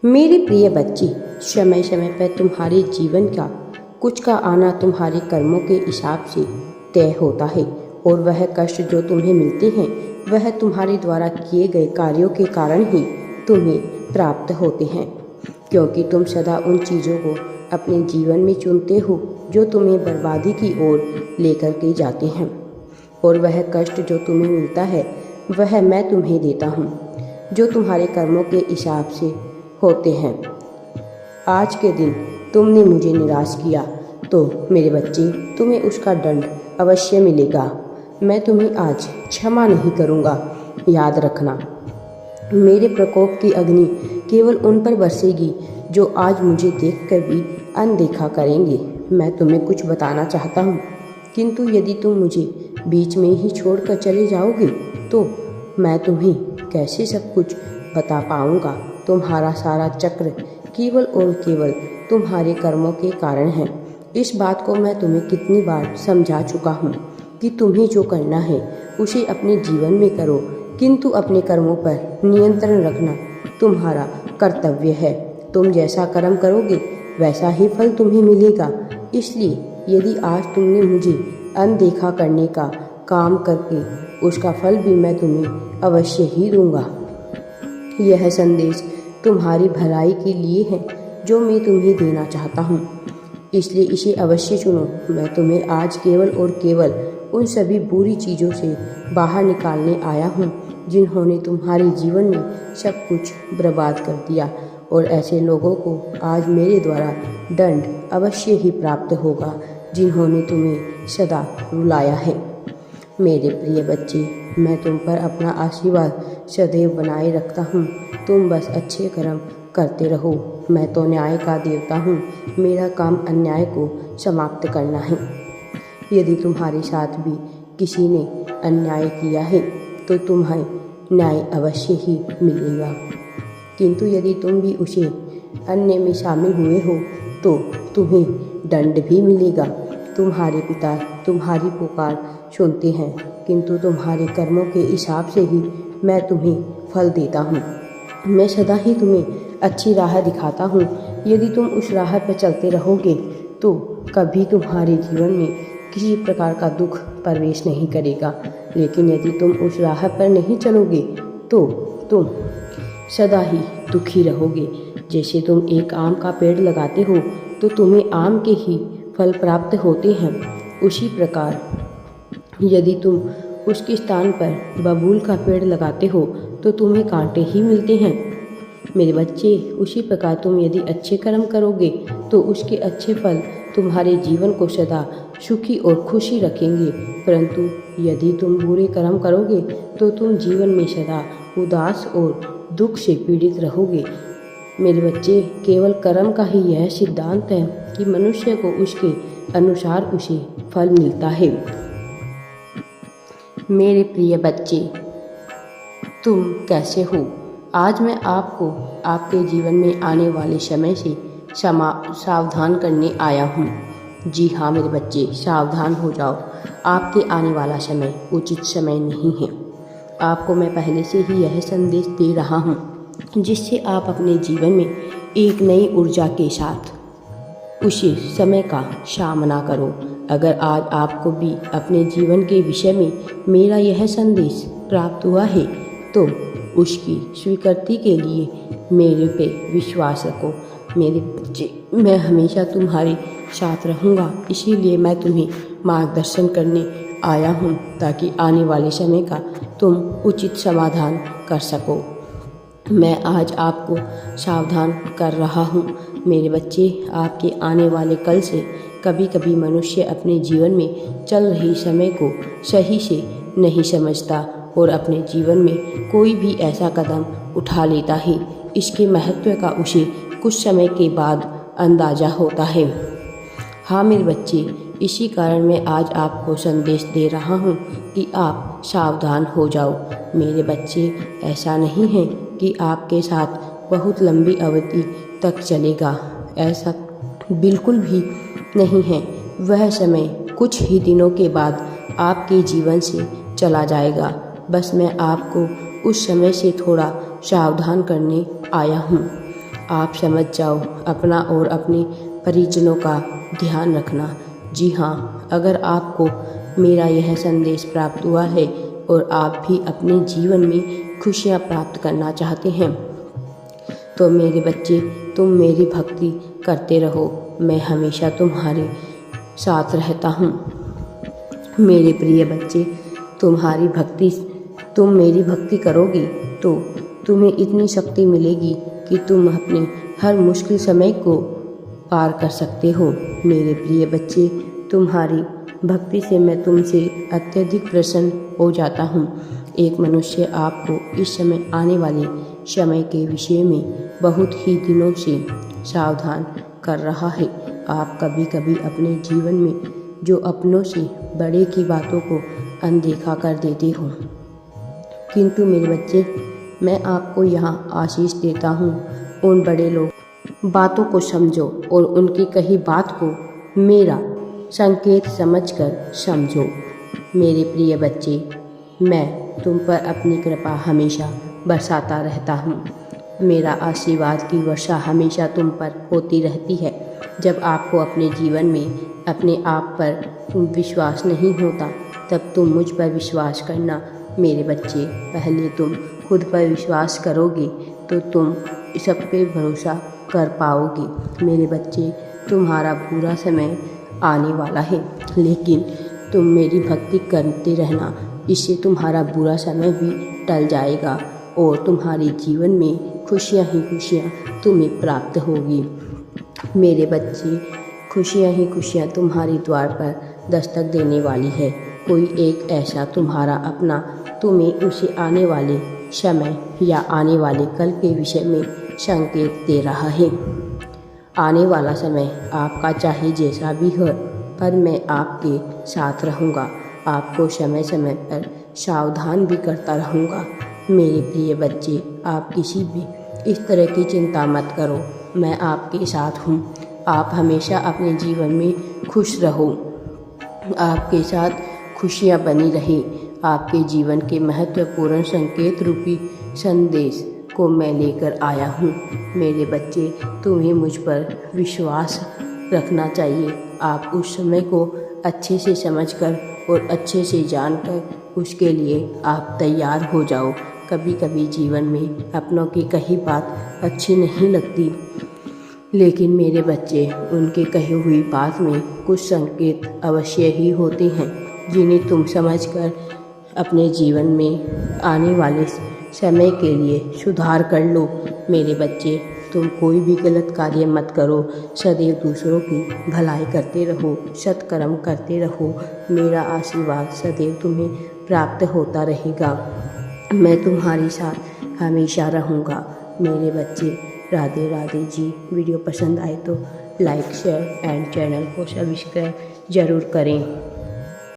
मेरे प्रिय बच्चे, समय समय पर तुम्हारे जीवन का कुछ का आना तुम्हारे कर्मों के हिसाब से तय होता है और वह कष्ट जो तुम्हें मिलते हैं वह तुम्हारे द्वारा किए गए कार्यों के कारण ही तुम्हें प्राप्त होते हैं, क्योंकि तुम सदा उन चीज़ों को अपने जीवन में चुनते हो जो तुम्हें बर्बादी की ओर लेकर के जाते हैं। और वह कष्ट जो तुम्हें मिलता है वह मैं तुम्हें देता हूँ, जो तुम्हारे कर्मों के हिसाब से होते हैं। आज के दिन तुमने मुझे निराश किया तो मेरे बच्चे तुम्हें उसका दंड अवश्य मिलेगा। मैं तुम्हें आज क्षमा नहीं करूँगा। याद रखना, मेरे प्रकोप की अग्नि केवल उन पर बरसेगी जो आज मुझे देखकर भी अनदेखा करेंगे। मैं तुम्हें कुछ बताना चाहता हूँ, किंतु यदि तुम मुझे बीच में ही छोड़कर चले जाओगे तो मैं तुम्हें कैसे सब कुछ बता पाऊँगा। तुम्हारा सारा चक्र केवल और केवल तुम्हारे कर्मों के कारण है। इस बात को मैं तुम्हें कितनी बार समझा चुका हूँ कि तुम्हें जो करना है उसे अपने जीवन में करो, किंतु अपने कर्मों पर नियंत्रण रखना तुम्हारा कर्तव्य है। तुम जैसा कर्म करोगे वैसा ही फल तुम्हें मिलेगा। इसलिए यदि आज तुमने मुझे अनदेखा करने का काम करके उसका फल भी मैं तुम्हें अवश्य ही दूंगा। यह संदेश तुम्हारी भलाई के लिए है जो मैं तुम्हें देना चाहता हूँ, इसलिए इसे अवश्य सुनो। मैं तुम्हें आज केवल और केवल उन सभी बुरी चीज़ों से बाहर निकालने आया हूँ जिन्होंने तुम्हारे जीवन में सब कुछ बर्बाद कर दिया, और ऐसे लोगों को आज मेरे द्वारा दंड अवश्य ही प्राप्त होगा जिन्होंने तुम्हें सदा रुलाया है। मेरे प्रिय बच्चे, मैं तुम पर अपना आशीर्वाद सदैव बनाए रखता हूँ। तुम बस अच्छे कर्म करते रहो। मैं तो न्याय का देवता हूँ। मेरा काम अन्याय को समाप्त करना है। यदि तुम्हारे साथ भी किसी ने अन्याय किया है तो तुम्हें न्याय अवश्य ही मिलेगा, किंतु यदि तुम भी उसे अन्य में शामिल हुए हो तो तुम्हें दंड भी मिलेगा। तुम्हारे पिता तुम्हारी पुकार सुनते हैं, किंतु तुम्हारे कर्मों के हिसाब से ही मैं तुम्हें फल देता हूँ। मैं सदा ही तुम्हें अच्छी राह दिखाता हूँ। यदि तुम उस राह पर चलते रहोगे तो कभी तुम्हारे जीवन में किसी प्रकार का दुख प्रवेश नहीं करेगा, लेकिन यदि तुम उस राह पर नहीं चलोगे तो तुम सदा ही दुखी रहोगे। जैसे तुम एक आम का पेड़ लगाते हो तो तुम्हें आम के ही फल प्राप्त होते हैं, उसी प्रकार यदि तुम उसके स्थान पर बबूल का पेड़ लगाते हो तो तुम्हें कांटे ही मिलते हैं। मेरे बच्चे, उसी प्रकार तुम यदि अच्छे कर्म करोगे तो उसके अच्छे फल तुम्हारे जीवन को सदा सुखी और खुशी रखेंगे, परंतु यदि तुम बुरे कर्म करोगे तो तुम जीवन में सदा उदास और दुख से पीड़ित रहोगे। मेरे बच्चे, केवल कर्म का ही यह सिद्धांत है कि मनुष्य को उसके अनुसार उसे फल मिलता है। मेरे प्रिय बच्चे, तुम कैसे हो? आज मैं आपको आपके जीवन में आने वाले समय से सावधान करने आया हूँ। जी हाँ मेरे बच्चे, सावधान हो जाओ। आपके आने वाला समय उचित समय नहीं है। आपको मैं पहले से ही यह संदेश दे रहा हूँ जिससे आप अपने जीवन में एक नई ऊर्जा के साथ उसी समय का सामना करो। अगर आज आपको भी अपने जीवन के विषय में मेरा यह संदेश प्राप्त हुआ है तो उसकी स्वीकृति के लिए मेरे पे विश्वास रखो। मेरे बच्चे, मैं हमेशा तुम्हारे साथ रहूँगा, इसीलिए मैं तुम्हें मार्गदर्शन करने आया हूँ ताकि आने वाले समय का तुम उचित समाधान कर सको। मैं आज आपको सावधान कर रहा हूँ। मेरे बच्चे, आपके आने वाले कल से कभी कभी मनुष्य अपने जीवन में चल रही समय को सही से नहीं समझता और अपने जीवन में कोई भी ऐसा कदम उठा लेता है, इसके महत्व का उसे कुछ समय के बाद अंदाज़ा होता है। हाँ मेरे बच्चे, इसी कारण मैं आज आपको संदेश दे रहा हूँ कि आप सावधान हो जाओ। मेरे बच्चे, ऐसा नहीं है कि आपके साथ बहुत लंबी अवधि तक चलेगा, ऐसा बिल्कुल भी नहीं है। वह समय कुछ ही दिनों के बाद आपके जीवन से चला जाएगा। बस मैं आपको उस समय से थोड़ा सावधान करने आया हूँ। आप समझ जाओ, अपना और अपने परिजनों का ध्यान रखना। जी हाँ, अगर आपको मेरा यह संदेश प्राप्त हुआ है और आप भी अपने जीवन में खुशियाँ प्राप्त करना चाहते हैं तो मेरे बच्चे, तुम मेरी भक्ति करते रहो। मैं हमेशा तुम्हारे साथ रहता हूँ। मेरे प्रिय बच्चे, तुम मेरी भक्ति करोगे तो तुम्हें इतनी शक्ति मिलेगी कि तुम अपने हर मुश्किल समय को पार कर सकते हो। मेरे प्रिय बच्चे, तुम्हारी भक्ति से मैं तुमसे अत्यधिक प्रसन्न हो जाता हूँ। एक मनुष्य आपको इस समय आने वाले समय के विषय में बहुत ही दिनों से सावधान कर रहा है। आप कभी कभी अपने जीवन में जो अपनों से बड़े की बातों को अनदेखा कर देते हो, किंतु मेरे बच्चे, मैं आपको यहाँ आशीष देता हूँ। उन बड़े लोग बातों को समझो और उनकी कही बात को मेरा संकेत समझकर समझो। मेरे प्रिय बच्चे, मैं तुम पर अपनी कृपा हमेशा बरसाता रहता हूँ। मेरा आशीर्वाद की वर्षा हमेशा तुम पर होती रहती है। जब आपको अपने जीवन में अपने आप पर विश्वास नहीं होता, तब तुम मुझ पर विश्वास करना। मेरे बच्चे, पहले तुम खुद पर विश्वास करोगे तो तुम सब पे भरोसा कर पाओगे। मेरे बच्चे, तुम्हारा बुरा समय आने वाला है, लेकिन तुम मेरी भक्ति करते रहना। इससे तुम्हारा बुरा समय भी टल जाएगा और तुम्हारे जीवन में खुशियाँ ही खुशियाँ तुम्हें प्राप्त होगी। मेरे बच्चे, खुशियाँ ही खुशियाँ तुम्हारे द्वार पर दस्तक देने वाली है। कोई एक ऐसा तुम्हारा अपना तुम्हें उसे आने वाले समय या आने वाले कल के विषय में संकेत दे रहा है। आने वाला समय आपका चाहे जैसा भी हो, पर मैं आपके साथ रहूँगा। आपको समय समय पर सावधान भी करता रहूँगा। मेरे प्रिय बच्चे, आप किसी भी इस तरह की चिंता मत करो, मैं आपके साथ हूँ। आप हमेशा अपने जीवन में खुश रहो, आपके साथ खुशियाँ बनी रहे। आपके जीवन के महत्वपूर्ण संकेत रूपी संदेश को मैं लेकर आया हूँ। मेरे बच्चे, तुम्हें मुझ पर विश्वास रखना चाहिए। आप उस समय को अच्छे से समझकर और अच्छे से जानकर उसके लिए आप तैयार हो जाओ। कभी कभी जीवन में अपनों की कही बात अच्छी नहीं लगती, लेकिन मेरे बच्चे, उनके कही हुई बात में कुछ संकेत अवश्य ही होते हैं, जिन्हें तुम समझकर अपने जीवन में आने वाले समय के लिए सुधार कर लो। मेरे बच्चे, तुम कोई भी गलत कार्य मत करो। सदैव दूसरों की भलाई करते रहो, सत्कर्म करते रहो। मेरा आशीर्वाद सदैव तुम्हें प्राप्त होता रहेगा। मैं तुम्हारे साथ हमेशा रहूँगा। मेरे बच्चे, राधे राधे जी। वीडियो पसंद आए तो लाइक, शेयर एंड चैनल को सब्सक्राइब ज़रूर करें।